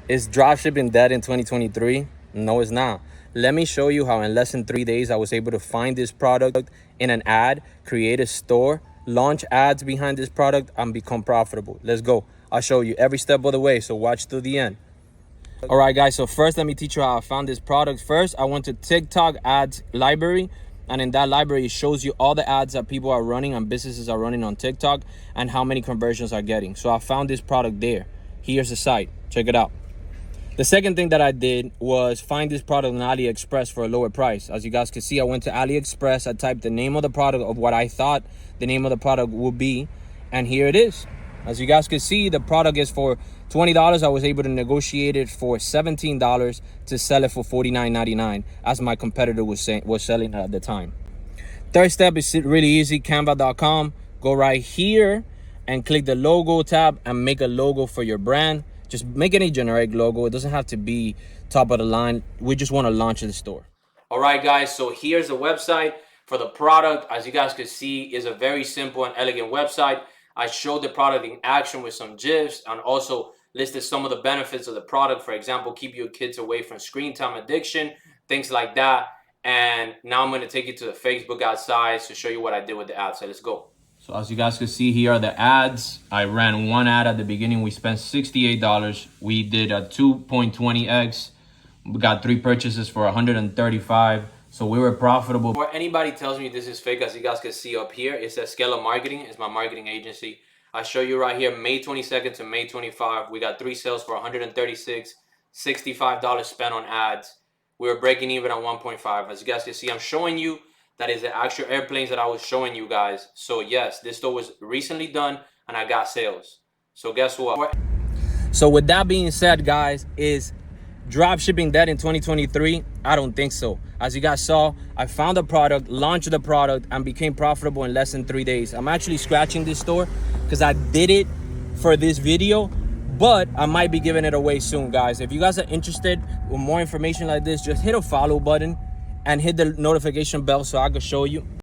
Is dropshipping dead in 2023? No, it's not. Let me show you how in less than 3 days I was able to find this product in an ad, create a store, launch ads behind this product, and become profitable. Let's go. I'll show you every step of the way, so watch till the end. All right, guys, so first let me teach you how I found this product. First, I went to TikTok ads library, and in that library, it shows you all the ads that people are running and businesses are running on TikTok and how many conversions are getting. So I found this product there. Here's the site. Check it out. The second thing that I did was find this product on AliExpress for a lower price. As you guys can see, I went to AliExpress. I typed the name of the product of what I thought the name of the product would be, and here it is. As you guys can see, the product is for $20. I was able to negotiate it for $17 to sell it for $49.99, as my competitor was selling at the time. Third step is really easy. Canva.com. Go right here and click the logo tab and make a logo for your brand. Just make any generic logo. It doesn't have to be top of the line. We just want to launch the store. All right, guys. So here's the website for the product. As you guys can see, is a very simple and elegant website. I showed the product in action with some GIFs and also listed some of the benefits of the product. For example, keep your kids away from screen time addiction, things like that. And now I'm going to take you to the Facebook ad side to show you what I did with the ad. So let's go. So as you guys can see, here are the ads. I ran one ad at the beginning. We spent $68. We did a 2.20x. We got 3 purchases for $135. So we were profitable. Before anybody tells me this is fake, as you guys can see up here, it says Scala Marketing. It's my marketing agency. I show you right here, May 22nd to May 25. We got 3 sales for $136, $65 spent on ads. We were breaking even at 1.5. As you guys can see, I'm showing you that is the actual airplanes that I was showing you guys. So yes, this store was recently done and I got sales. So guess what? So with that being said, guys, is dropshipping dead in 2023? I don't think so. As you guys saw, I found a product, launched the product, and became profitable in less than 3 days. I'm actually scratching this store because I did it for this video, but I might be giving it away soon, guys. If you guys are interested with more information like this, just hit a follow button and hit the notification bell so I can show you.